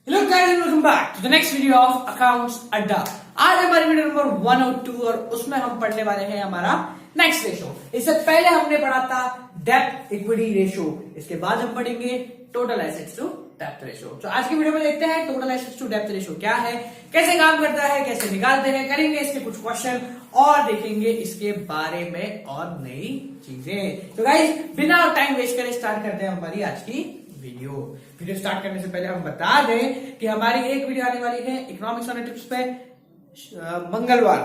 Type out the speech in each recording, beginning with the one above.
Hello guys and welcome back to the next video of accounts Adda. आज हमारी video number 102 और उसमें हम पढ़ने वाले हैं हमारा नेक्स्ट रेशो। इससे पहले हमने पढ़ा था डेब्ट इक्विटी रेशो, इसके बाद हम पढ़ेंगे टोटल एसेट्स टू डेब्ट रेशो। तो आज की वीडियो में देखते हैं टोटल एसेट्स टू डेब्ट रेशो क्या है, कैसे काम करता है, कैसे निकालते हैं, करेंगे इसके कुछ क्वेश्चन और देखेंगे इसके बारे में और नई चीजें। तो गाइस बिना टाइम वेस्ट करे स्टार्ट करते हैं हमारी आज की वीडियो स्टार्ट करने से पहले हम बता दें कि हमारी एक वीडियो आने वाली है इकोनॉमिक्स ऑन टिप्स पे मंगलवार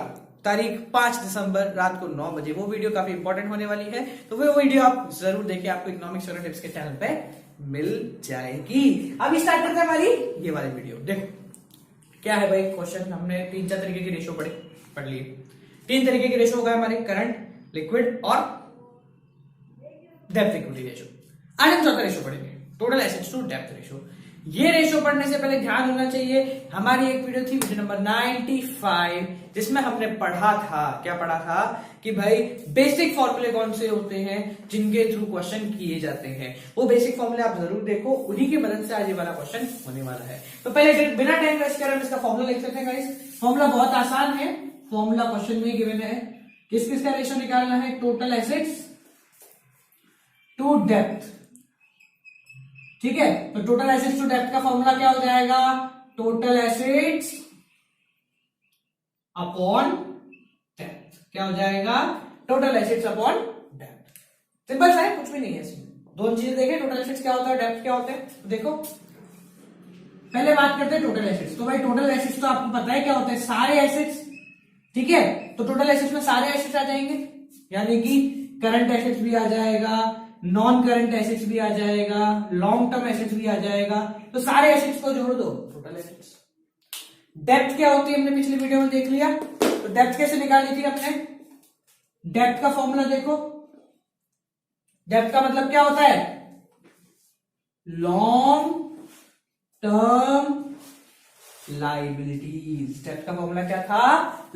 तारीख 5 दिसंबर रात को 9 बजे। वो वीडियो काफी इंपॉर्टेंट होने वाली है, तो वो वीडियो आप जरूर देखिए, आपको इकोनॉमिक्स ऑन टिप्स के चैनल पे मिल जाएगी। अभी स्टार्ट करते हैं हमारी ये वाली वीडियो। देखो क्या है भाई क्वेश्चन, हमने 3-4 तरीके की रेशो पढ़ लिए। 3 तरीके के रेशो हो गए हमारे, करंट, लिक्विड और डेब्ट इक्विटी रेशो। आज हम चौथा रेशो पढ़ेंगे, टोटल एसेट्स टू डेब्ट रेशो। ये रेशो पढ़ने से पहले ध्यान होना चाहिए, हमारी एक वीडियो थी वीडियो नंबर 95 जिसमें हमने पढ़ा था, क्या पढ़ा था कि भाई बेसिक फॉर्मूले कौन से होते हैं जिनके थ्रू क्वेश्चन किए जाते हैं। वो बेसिक फॉर्मूले आप जरूर देखो, उन्हीं की मदद से आज ये वाला क्वेश्चन होने वाला है। तो पहले बिना टाइम वेस्ट करे हम इसका फॉर्मूला लिख सकते हैं गाइस। फॉर्मूला बहुत आसान है, फॉर्मूला क्वेश्चन में गिवन है। किस किस का रेशो निकालना है, टोटल एसेट्स टू डेब्ट। ठीक है, तो टोटल एसेट्स टू डेब्ट का फॉर्मूला क्या हो जाएगा, टोटल एसेट्स अपॉन डेब्ट। क्या हो जाएगा, टोटल एसेट्स अपॉन डेब्ट। सिंपल सा है, कुछ भी नहीं है इसमें। दोनों चीजें देखें, टोटल एसेट्स क्या होता है, डेब्ट क्या होते हैं। तो देखो पहले बात करते हैं टोटल एसेट्स। तो भाई टोटल एसेट्स तो आपको पता है क्या होता है, सारे एसेट्स। ठीक है, तो टोटल एसेट्स में सारे एसेट्स आ जाएंगे, यानी कि करंट एसेट्स भी आ जाएगा, नॉन करंट एसेट्स भी आ जाएगा, लॉन्ग टर्म एसेट्स भी आ जाएगा। तो सारे एसेट्स को जोड़ दो, टोटल एसेट्स। डेब्ट क्या होती है हमने पिछली वीडियो में देख लिया। तो डेब्ट कैसे निकाली थी अपने, डेब्ट का फॉर्मूला देखो। डेब्ट का मतलब क्या होता है, लॉन्ग टर्म लाइबिलिटीज। डेब्ट का फॉर्मूला क्या था,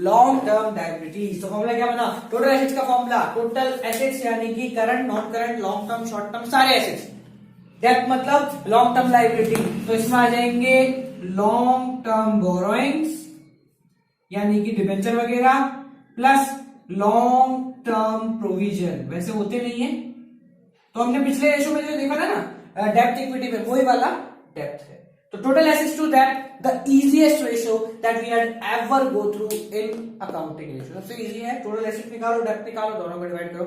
लॉन्ग टर्म लाइबिलिटीज। तो फॉर्मूला क्या बना, टोटल एसेट्स का फॉर्मूला, टोटल एसेट्स यानी कि current, non current, long term, short term, सारे एसेट्स। डेब्ट मतलब लॉन्ग टर्म लाइबिलिटी, तो इसमें आ जाएंगे लॉन्ग टर्म बोरोइंग्स यानी कि डिबेंचर वगैरह, प्लस लॉन्ग टर्म प्रोविजन। वैसे होते नहीं है, तो हमने पिछले रेशो में जो देखा था ना डेब्ट इक्विटी में, वही वाला डेब्ट है। तो टोटल एसेट्स टू डेब्ट the easiest ratio that we had ever go through in accounting ratio। सबसे इजी है, टोटल एसेट निकालो, डेब्ट निकालो, दोनों को डिवाइड करो,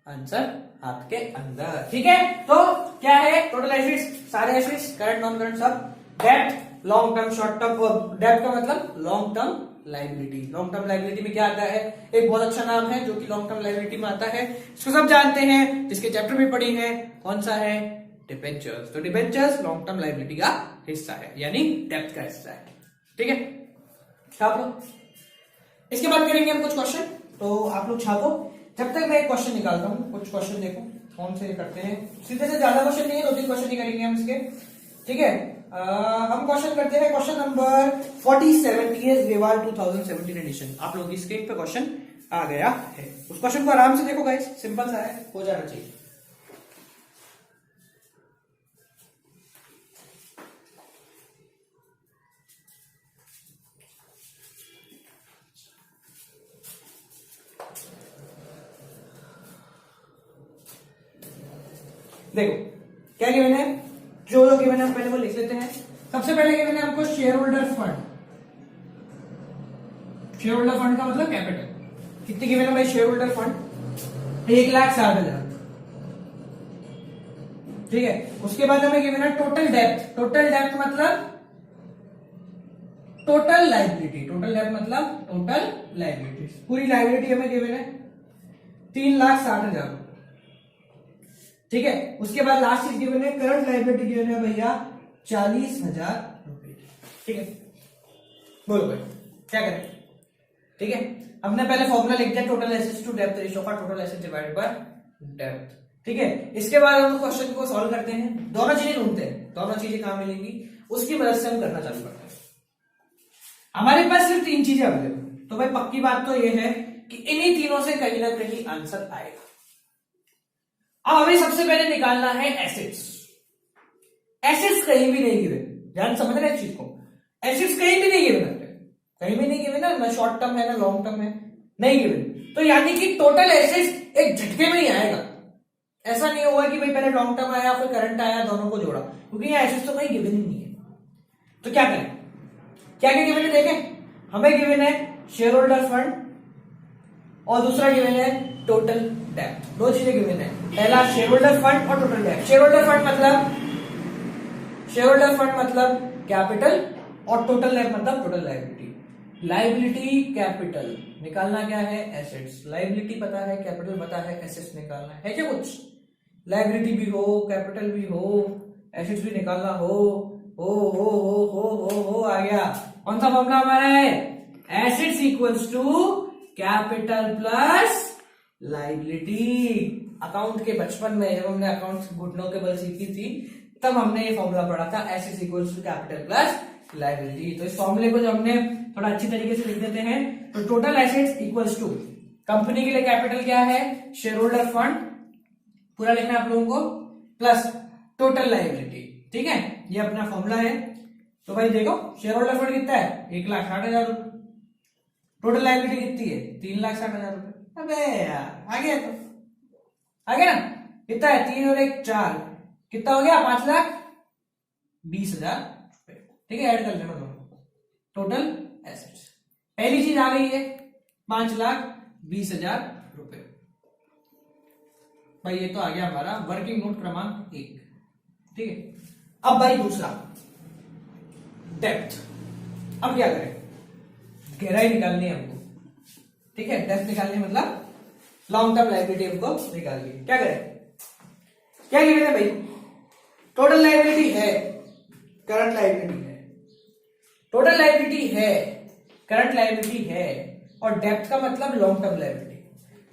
आंसर आपके अंदर। ठीक है, तो क्या है, टोटल एसेट्स सारे एसेट्स, करंट, नॉन करंट सब, डेब्ट लॉन्ग टर्म, शॉर्ट टर्म। डेब्ट का मतलब long term liability. Long term liability में क्या आता है, एक बहुत अच्छा नाम है जो कि लॉन्ग टर्म लाइबिलिटी में आता है, इसको सब जानते हैं, जिसके चैप्टर में पढ़ी है, कौन सा है, डिबेंचर्स। तो डिबेंचर्स लॉन्ग टर्म लाइबिलिटी का हिस्सा है, यानी डेब्ट का हिस्सा है। ठीक है, छाप लो। इसके बाद करेंगे हम कुछ क्वेश्चन, तो आप लोग छापो जब तक मैं एक क्वेश्चन निकालता हूं। कुछ क्वेश्चन देखो कौन से करते हैं, सीधे से ज्यादा क्वेश्चन नहीं है, 2-3 क्वेश्चन ही करेंगे हम इसके। ठीक है, हम क्वेश्चन करते हैं question number 47 TS Rewal 2017 edition. आप लोगों की स्क्रीन पे क्वेश्चन आ गया है, उस क्वेश्चन को आराम से देखो गाइस, सिंपल सा है, हो जाना चाहिए। देखो क्या गिवन है, जो गिवन है हम पहले वो लिख लेते हैं। सबसे पहले गिवन है हमको share holder fund. Share holder fund का मतलब कैपिटल। कितनी गिवन है भाई शेयर होल्डर फंड, 1,60,000। ठीक है, उसके बाद हमें गिवन है टोटल डेब्ट। टोटल डेब्ट मतलब टोटल लाइबिलिटी। टोटल डेब्ट मतलब टोटल लाइबिलिटी, पूरी लाइबिलिटी हमें गिवन है 3,60,000। ठीक है, उसके बाद लास्ट चीज गिवन है करंट लाइबिलिटी गिवन है भैया 40,000 रुपए। ठीक है, बोलो भाई क्या करें। ठीक है, हमने पहले फॉर्मूला लिख दिया टोटल एसेट्स टू डेब्ट रेशियो का, टोटल एसेट डिवाइडेड बाय डेब्ट। ठीक है, इसके बाद हम क्वेश्चन को सॉल्व करते हैं, दोनों चीजें ढूंढते हैं, दोनों चीजें कहां मिलेंगी, उसकी मदद से हम करना चालू करते हैं। हमारे पास सिर्फ 3 चीजें अवेलेबल, तो भाई पक्की बात तो यह है कि इन्हीं तीनों से कहीं ना कहीं आंसर आएगा। अब हमें सबसे पहले निकालना है एसेट्स। एसेट्स कहीं भी नहीं गिवन, ध्यान समझना इस चीज को। एसिड्स कहीं भी नहीं गिवन है, कहीं भी नहीं गिवन है, ना शॉर्ट टर्म है ना लॉन्ग टर्म है, नहीं गिवन। तो यानी कि टोटल एसिड्स एक झटके में ही आएगा, ऐसा नहीं होगा कि भाई पहले लॉन्ग टर्म आया फिर करंट आया, दोनों को जोड़ा, क्योंकि ये एसिड्स तो कहीं गिवन ही नहीं है। तो क्या करें, क्या क्या गिवन है देखें। हमें गिवन है शेयर होल्डर फंड और दूसरा गिवन है टोटल डेप्थ, दो चीजें गिवन है, पहला शेयर होल्डर फंड और total depth. Share holder fund मतलब कैपिटल और टोटल डेप्थ मतलब टोटल लायबिलिटी। लायबिलिटी कैपिटल निकालना क्या है, एसेट्स। लायबिलिटी पता है, कैपिटल पता है, एसेट्स निकालना है क्या कुछ। लायबिलिटी भी हो, कैपिटल भी हो, एसेट्स भी निकालना हो आ गया। कौन सा फॉर्मूला हमारा है, assets equals to capital plus liability. Account के बचपन में जब हमने अकाउंट घुटनों के बल सीखी थी तब हमने ये फॉर्मूला पढ़ा था, assets equals to capital plus liability. तो इस फॉर्मूले को जब हमने थोड़ा अच्छी तरीके से लिख देते हैं तो total assets equals to, company के लिए कैपिटल क्या है, शेयर होल्डर फंड, पूरा लिखना है आप लोगों को, प्लस टोटल लायबिलिटी। ठीक है, ये अपना फॉर्मूला है। तो भाई देखो शेयर होल्डर फंड कितना है, 1,60,000 रुपए, टोटल लायबिलिटी कितनी है, 3,60,000 रुपए। अबे यार आ गया, तो आ गया ना, कितना है, 3 और 1 4, कितना हो गया, 5,20,000 रुपए। ठीक है, ऐड कर लेना दोनों, टोटल एसेट्स। पहली चीज आ गई है 5,20,000 रुपए। भाई ये तो आ गया हमारा वर्किंग नोट क्रमांक 1। ठीक है, अब भाई दूसरा डेप्थ। अब क्या करें, गहराई निकालनी है हमको। ठीक है, डेप्थ निकालनी मतलब लॉन्ग टर्म लायबिलिटी हमको निकालनी है। क्या करें, क्या गिवन है भाई, टोटल लायबिलिटी है, करंट लायबिलिटी है, टोटल लायबिलिटी है, करंट लायबिलिटी है, और डेप्थ का मतलब long term liability.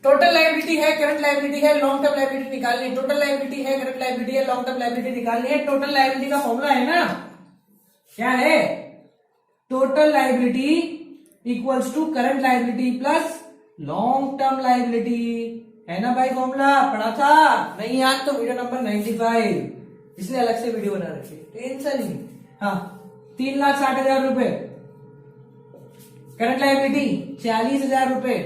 Total liability है, करंट लायबिलिटी है, लॉन्ग टर्म लायबिलिटी निकालनी है। टोटल लायबिलिटी है, करंट लायबिलिटी है, लॉन्ग टर्म लायबिलिटी निकालनी है। टोटल लायबिलिटी का फॉर्मूला है ना, क्या है, total liability equals to current liability plus long term liability, है ना भाई फॉर्मूला, पढ़ा था नहीं याद तो वीडियो नंबर 95, इसलिए अलग से वीडियो बना रखी, टेंशन नहीं। हाँ, 3,60,000 रुपए, करंट लायबिलिटी 40,000 रुपए,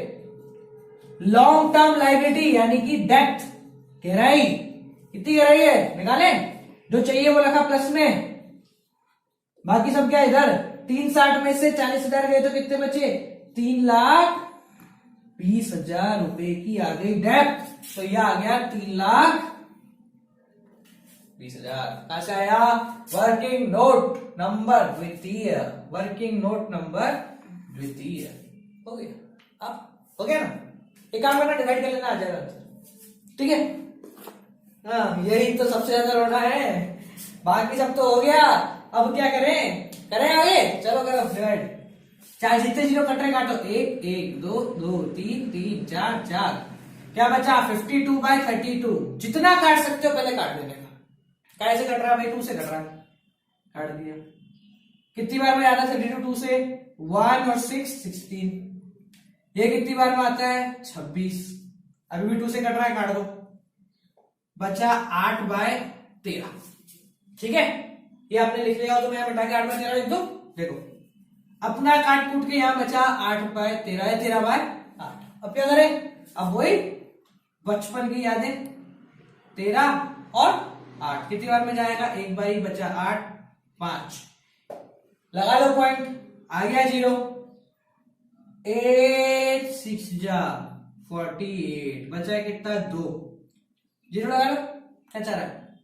लॉन्ग टर्म लायबिलिटी यानी कि डेप्थ, गहराई कितनी गहराई है निकाले, जो चाहिए वो रखा प्लस में, बाकी सब क्या इधर, 360 में से 40,000 गए तो कितने बचे, 3,20,000 रुपए की आ गई डेप्थ। तो यह आ गया 3,20,000। कहां से आया, वर्किंग नोट नंबर द्वितीय, वर्किंग नोट नंबर द्वितीय। हो गया, अब हो गया ना, एक काम करना, डिवाइड कर लेना, आ जाएगा आंसर। ठीक है, हाँ यही तो सबसे ज्यादा रोना है, बाकी सब तो हो गया। अब क्या करें, करें आगे, चलो करो डिवाइड। चाहे जितने जीरो कट रहे काटो, 1 1 2 2 3 3 4 4, क्या बचा 52/32। जितना काट सकते हो पहले काट देने का। कैसे कट रहा है भाई, 2 से कट रहा है, काट दिया। कितनी बार में आता है 32 2 से, 1 और 6 16। ये कितनी बार में आता है, 26। अभी भी 2 से कट रहा है, काट दो, बचा 8/13। ठीक है, ये आपने लिख लिया हो तो मैं बटा के 8/13 लिख दो। देखो अपना काट कूट के यहां बचा 8/13 है, 13/8। अब क्या करें, अब वही बचपन की यादें, 13 और 8 कितनी बार में जाएगा, एक बार ही बचा, 8 5, लगा लो पॉइंट, आ गया 0। 8 6 जा 48, बचा है कितना, 2, 0 लगा लो, क्या चाह रहा है,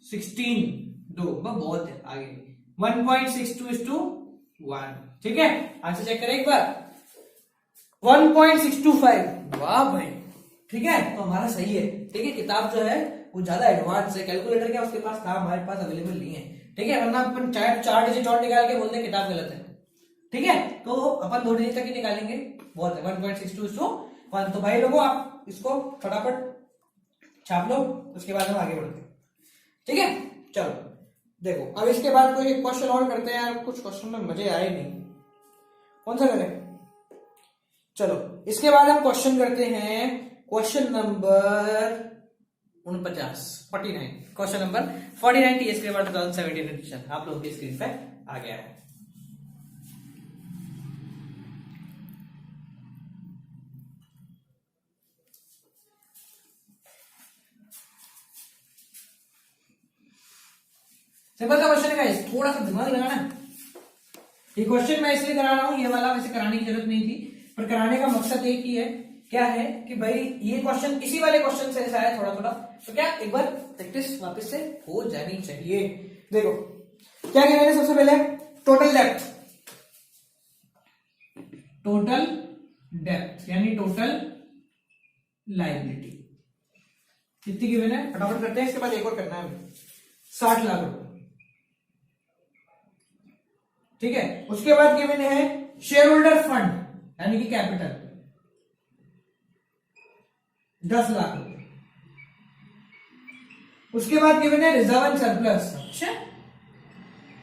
16 2, बहुत है, आगे 1.62:1। ठीक है, आंसर चेक करें एक बार, 1.625। वाह भाई, ठीक है, तो हमारा सही है। ठीक है, किताब जो है वो ज्यादा एडवांस है, कैलकुलेटर क्या उसके पास था, हमारे पास अवेलेबल नहीं है। ठीक है, वरना अपन 4 डिजिट और निकाल के बोलते किताब गलत है। ठीक है, तो अपन 2 डिजिट तक ही निकालेंगे, बहुत है, 1.62:1। तो भाई लोगों आप इसको फटाफट छाप लो, उसके बाद हम आगे बढ़ते हैं। ठीक है, चलो देखो, अब इसके बाद कोई क्वेश्चन और करते हैं यार, कुछ क्वेश्चन में मजे आए नहीं, कौन सा करें, चलो इसके बाद हम क्वेश्चन करते हैं, question number 49 question number 49 TS के बाद 2017 एडिशन आप लोगों की स्क्रीन पे आ गया है। सिंपल सा क्वेश्चन है गाइस, थोड़ा सा दिमाग लगाना। ये क्वेश्चन मैं इसलिए करा रहा हूं, ये वाला वैसे कराने की जरूरत नहीं थी, पर कराने का मकसद एक ही है, क्या है कि भाई ये क्वेश्चन इसी वाले क्वेश्चन से ऐसा है थोड़ा थोड़ा, तो क्या एक बार प्रैक्टिस वापस से हो जानी चाहिए। देखो क्या कहना है, सबसे पहले टोटल डेप्थ यानी टोटल लायबिलिटी कितनी गिवन है, फटाफट करते हैं, इसके बाद एक और करना है 60 लाख रुपए, ठीक है। उसके बाद गिवन है शेयर होल्डर फंड यानी कि कैपिटल 10 लाख रुपए। उसके बाद गिवन है रिजर्व एंड सरप्लस, अच्छा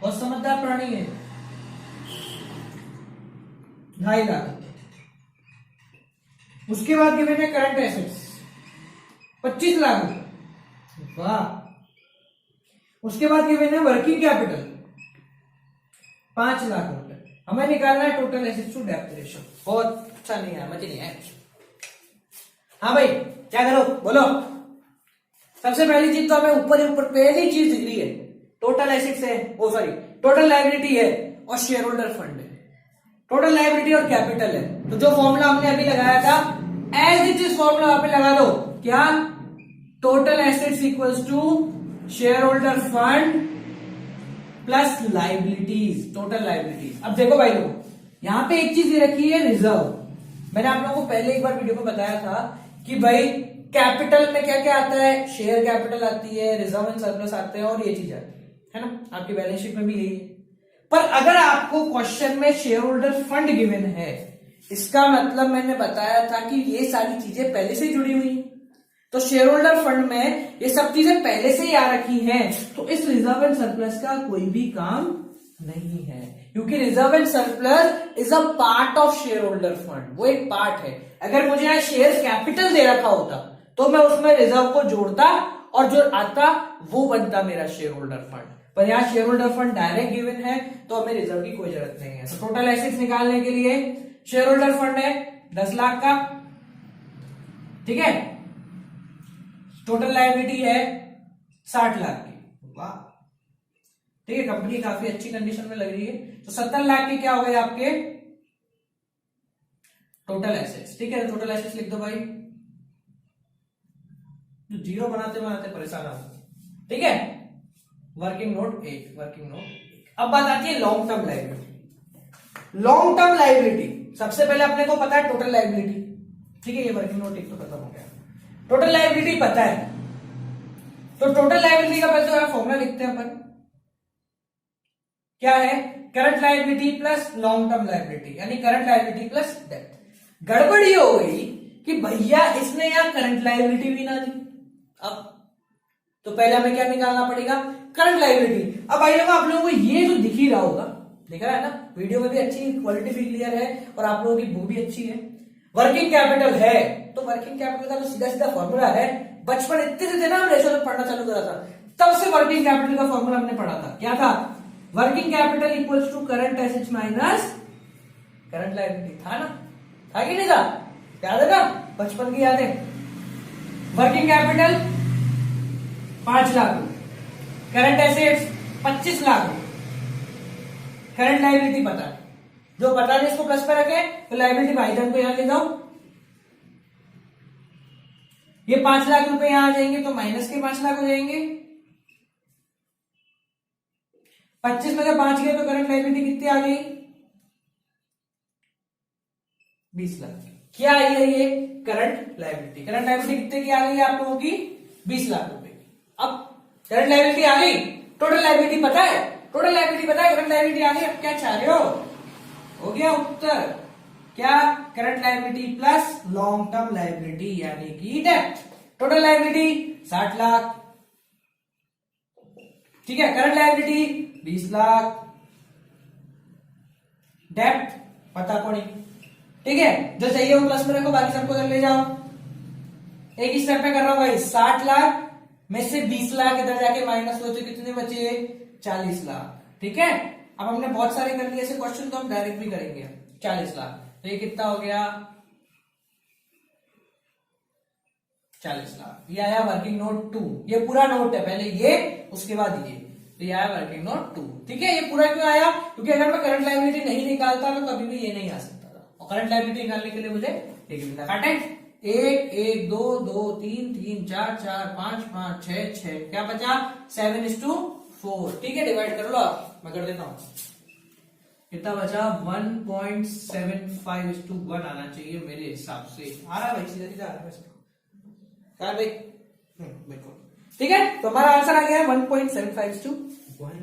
बहुत समझदार प्राणी है, 2.5 लाख रुपए। उसके बाद गिवन है करंट एसेट्स 25 लाख रुपए, वाह। उसके बाद गिवन है वर्किंग कैपिटल 5 लाख रुपए। हमें निकालना है टोटल एसेट्स टू डेप्थ रेशियो। बहुत अच्छा नहीं है, मजा नहीं है। हाँ भाई क्या करो बोलो। सबसे पहली चीज तो हमें ऊपर ही ऊपर पहली चीज दिख रही है, टोटल एसेट्स है, ओ सॉरी टोटल लायबिलिटी है और शेयर होल्डर फंड है। टोटल लायबिलिटी और कैपिटल है, तो जो फॉर्मूला हमने अभी लगाया था एज इट इज फॉर्मूला वहां पे लगा दो, क्या total assets equals to share holder fund plus liabilities, total liabilities. अब देखो भाई लोग, यहां पे एक चीज ये रखी है रिजर्व। मैंने आप लोगों को पहले एक बार वीडियो में बताया था कि भाई कैपिटल में क्या क्या आता है, शेयर कैपिटल आती है, रिजर्व एंड सरप्लस आते हैं और ये चीज आती है ना, आपकी बैलेंस शीट में भी यही है। पर अगर आपको क्वेश्चन में शेयर होल्डर फंड गिवन है, इसका मतलब मैंने बताया था कि ये सारी चीजें पहले से जुड़ी हुई हैं, तो शेयर होल्डर फंड में ये सब चीजें पहले से ही आ रखी हैं, तो इस रिजर्व एंड सरप्लस का कोई भी काम नहीं है, क्योंकि reserve and surplus is a part of share holder fund, वो एक पार्ट है। अगर मुझे यहाँ शेयर कैपिटल दे रखा होता तो मैं उसमें रिजर्व को जोड़ता और जो आता वो बनता मेरा शेयर होल्डर फंड, पर यहाँ share holder fund direct given है तो हमें रिजर्व की कोई जरूरत नहीं है। तो टोटल एसेट्स निकालने के लिए शेयर होल्डर फंड है 10 लाख का, ठीक है। टोटल लायबिलिटी है 60 लाख की, वाह, ठीक है। कंपनी काफी अच्छी कंडीशन में लग रही है, तो 70 लाख के क्या हो गए आपके टोटल एसेट्स, ठीक है। टोटल एसेट्स लिख दो भाई, जीरो बनाते बनाते परेशान आ, ठीक है। Working note 1, working note 1। अब बात आती है long term liability. Long term liability सबसे पहले अपने को पता है टोटल लायबिलिटी, ठीक है। ये वर्किंग नोट 1 तो खत्म हो गया। टोटल लायबिलिटी पता है, तो टोटल लायबिलिटी का पहले जो फॉर्मूला लिखते हैं अपन, क्या है, current liability plus long term liability यानी करंट लायबिलिटी प्लस डेप्थ। गड़बड़ ये हो गई कि भैया इसने यहां करंट लायबिलिटी भी ना दी, अब तो पहले हमें क्या निकालना पड़ेगा, करंट लायबिलिटी। अब भाई लोग आप लोगों को ये जो दिख ही रहा होगा, दिख रहा है ना, वीडियो में भी अच्छी क्वालिटी भी क्लियर है और आप लोगों की बुक भी अच्छी है। वर्किंग कैपिटल है, तो वर्किंग कैपिटल का तो सीधा सीधा फॉर्मूला है, बचपन इतने से थे ना, हम रेशो में पढ़ना चालू करा था तब से वर्किंग कैपिटल का फॉर्मूला हमने पढ़ा था, क्या था, working capital equals to current assets minus current liability, था ना, था कि नहीं था, याद है ना, बचपन की यादें। Working capital 5 lakh, current assets 25 lakh, current liability पता है, जो पता नहीं इसको प्लस पे रखे, तो लायबिलिटी भाईजान को यहां ले जाओ, ये 5 लाख रुपए यहां आ जाएंगे तो माइनस के 5 लाख हो जाएंगे, 25 में से 5 गए तो करंट लायबिलिटी कितनी आ गई, 20 लाख। क्या आई है ये करंट लायबिलिटी, करंट लायबिलिटी कितने की आ गई आप लोगों की, 20 लाख रुपए की। अब करंट लायबिलिटी आ गई, टोटल लायबिलिटी पता है, टोटल लायबिलिटी पता है, करंट लायबिलिटी आ गई, अब क्या चाह रहे हो गया उत्तर, क्या, current liability plus long term liability यानी कि डेप्थ। टोटल लायबिलिटी 60 लाख, ठीक है, करंट लायबिलिटी 20 लाख, डेप्थ पता को नहीं, ठीक है। जो चाहिए वो प्लस में रखो, बाकी सबको ले जाओ। एक ही स्टेप पे कर रहा हूं भाई, 60 लाख में से 20 लाख इधर जाके माइनस हुए तो कितने बचे? 40 लाख। ठीक है, अब हमने बहुत सारे कर लिए ऐसे क्वेश्चन, तो हम डायरेक्ट भी करेंगे। 40 लाख तो ये कितना हो गया? 40 लाख। ये आया वर्किंग नोट 2, ये पूरा नोट है, पहले ये उसके बाद ये, तो ये आया वर्किंग नोट 2। ठीक है, ये पूरा क्यों आया? क्योंकि अगर मैं करंट लायबिलिटी नहीं निकालता तो कभी भी ये नहीं आ सकता था, और करंट लायबिलिटी निकालने के लिए मुझे एक बिंदा काटे, 1 1 2 2 3 3 4 4 5 5 6 6, क्या बचा? 7:4। ठीक है, डिवाइड कर लो आप, मैं कर देता हूं। कितना बचा? 1.75:1 आना चाहिए मेरे हिसाब से। आ रहा भाई, सीधा सीधा आ रहा है भाई, बिल्कुल। ठीक है, तो हमारा आंसर आ गया है 1.75:1।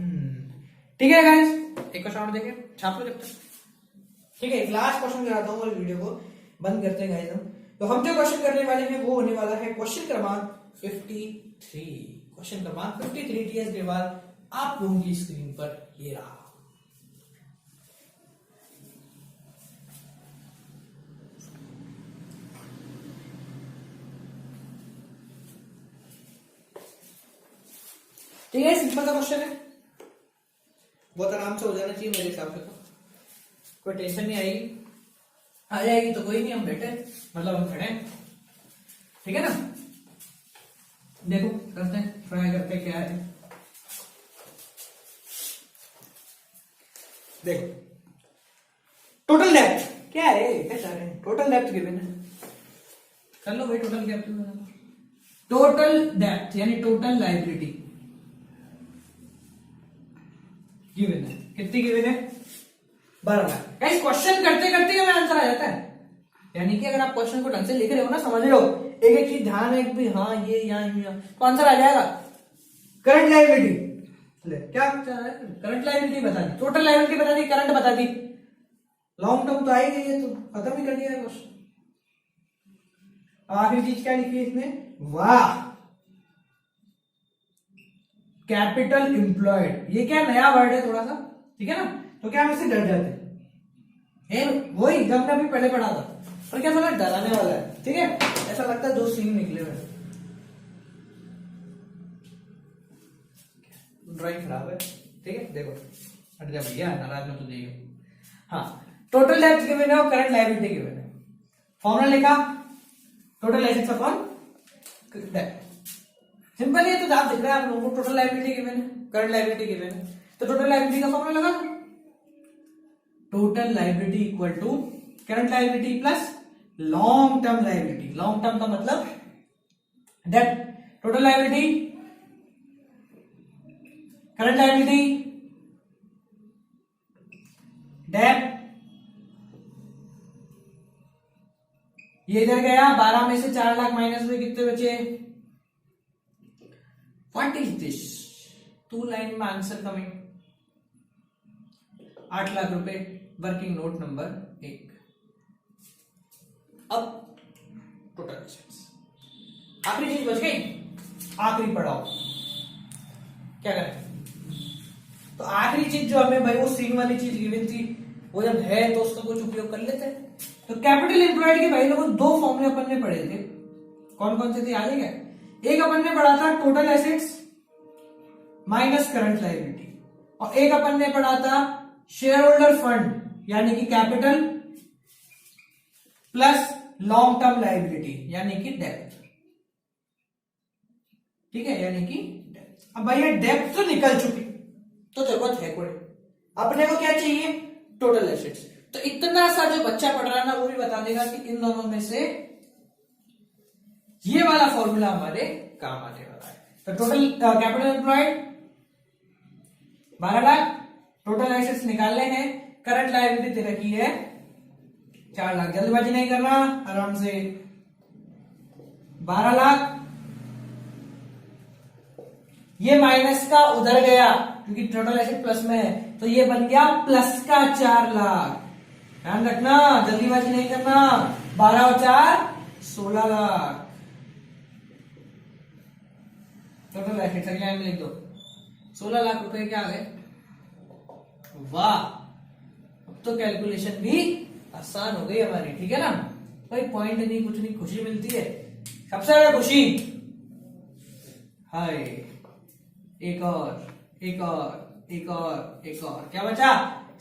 ठीक है गाइस, एक क्वेश्चन और देखें, छाप लो जब तक। ठीक है, एक लास्ट क्वेश्चन कराता हूँ और वीडियो को बंद करते हैं गाइस हम। तो हम जो क्वेश्चन करने वाले हैं वो होने वाला है क्वेश्चन क्रमांक 53। क्वेश्चन क्रमांक 53 टीएस के बाद आप लोगों की स्क्रीन पर ये रहा। ठीक है, सिंपल सा क्वेश्चन है, बहुत आराम से हो जाना चाहिए मेरे हिसाब से, तो कोई टेंशन नहीं आएगी, आ जाएगी तो कोई नहीं, हम बैठे मतलब हम खड़े हैं। ठीक है ना, देखो करते हैं, ट्राई करते हैं क्या है। देखो टोटल डेप्थ क्या है, क्या चाह रहे हैं? टोटल डेप्थ गिवन है, कर लो भाई। टोटल डेप्थ, टोटल डेप्थ यानी टोटल लायबिलिटी गिवन है, कितनी गिवन है? 12 लाख। गाइस क्वेश्चन करते करते हमें आंसर आ जाता है, यानी कि अगर आप क्वेश्चन को ढंग से लिख रहे हो ना, समझ रहे हो, एक एक चीज ध्यान है कि हाँ ये यहाँ तो आंसर आ जाएगा। करंट लायबिलिटी क्या करंट लायबिलिटी बता दी, टोटल लायबिलिटी बता दी, करंट बता दी, लॉन्ग टर्म तो आई गई है, तो खत्म ही कर दिया है क्वेश्चन। आखिरी चीज क्या लिखी है इसमें? वाह, कैपिटल एम्प्लॉयड। ये क्या नया वर्ड है थोड़ा सा, ठीक है ना, तो क्या हम इससे डर जाते हैं, वही जब हमने अभी पहले पढ़ा था, पर क्या थोड़ा डराने वाला है। ठीक है, ऐसा लगता है दो सीन निकले हुए, ड्राइंग खराब है। ठीक है, देखो हट जा भैया, नाराज मत होइए। हाँ, टोटल डेप्थ गिवन है और करंट लायबिलिटी गिवन है। फॉर्मूला लिखा, total assets upon depth, simple है। तो आप दिख रहा है आप लोगों को, टोटल लायबिलिटी गिवन है, करंट लायबिलिटी गिवन है, तो टोटल लायबिलिटी का फॉर्मूला लगा दो। Total liability equal to current liability plus long term liability. Long term का मतलब depth, total liability, current liability, depth. ये इधर गया, 12 में से 4 लाख माइनस हुए, कितने बचे? What is this? 2 लाइन में आंसर कमिंग, 8 लाख रुपए, वर्किंग नोट नंबर 1। अब टोटल एसेट्स, आखिरी चीज बच गई, आखिरी पढ़ाओ क्या करें। तो आखिरी चीज जो हमें भाई वो सीन वाली चीज गिवन थी, वो जब है तो उसका कुछ उपयोग कर लेते हैं। तो कैपिटल एम्प्लॉयड के भाई लोगों 2 फॉर्मूले अपन ने पढ़े थे, कौन कौन से थे याद है क्या? एक अपन ने पढ़ा था total assets minus current liability, और एक अपन ने पढ़ा था शेयर होल्डर फंड यानी कि capital plus long term liability यानी कि डेप्थ। ठीक है, यानी कि डेप्थ। अब भाई ये डेप्थ तो निकल चुकी, तो जरूरत है कोई, अपने को क्या चाहिए? Total assets. तो इतना सा जो बच्चा पढ़ रहा है ना, वो भी बता देगा कि इन दोनों में से ये वाला फॉर्मूला हमारे काम आने वाला है। तो total capital employed 12 lakh, total assets निकालने हैं, करंट लायबिलिटी दे रखी है 4 लाख। जल्दबाजी नहीं करना, आराम से 12 लाख, ये माइनस का उधर गया क्योंकि टोटल एसेट प्लस में है, तो ये बन गया प्लस का 4 लाख। ध्यान रखना, जल्दीबाजी नहीं करना, 12 और 4 16 लाख टोटल एसेट्स। अगले लाइन में लिख दो 16 लाख रुपए क्या आ गए? वाह, अब तो कैलकुलेशन भी आसान हो गई हमारी। ठीक है ना, कोई पॉइंट नहीं, कुछ नहीं, खुशी मिलती है, सबसे ज्यादा खुशी हाय, एक और, क्या बचा?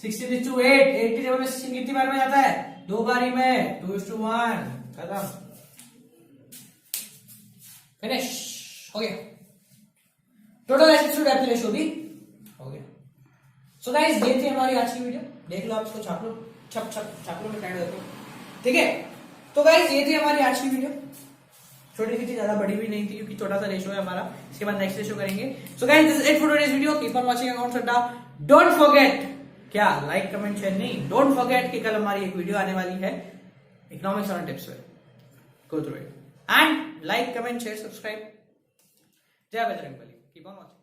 16:8, 80 टेबल में 16 कितनी बार में जाता है? 2 बारी में, 2:1, खत्म, फिनिश, हो गया। टोटल एसिड्स टू डेप्थ रेशियो भी हो गया। सो गाइस, ये थी हमारी आज की वीडियो। देख लो, आप इसको छाप लो, छाप लो, मैं टाइम देता हूं, ठीक है। तो गाइस, ये थी हमारी आज की वीडियो। छोटी सी थी, ज्यादा बड़ी भी नहीं थी, क्योंकि छोटा सा रेशियो है हमारा। इसके बाद नेक्स्ट रेशियो करेंगे। So guys, this is it for today's video. Keep on watching account सड्डा। डोंट फॉरगेट, क्या लाइक कमेंट शेयर नहीं, डोंट फॉरगेट कि कल हमारी एक वीडियो आने वाली है इकोनॉमिक्स और टिप्स पे। Go through it and like comment share subscribe. जय बजरंगबली। Keep on watching.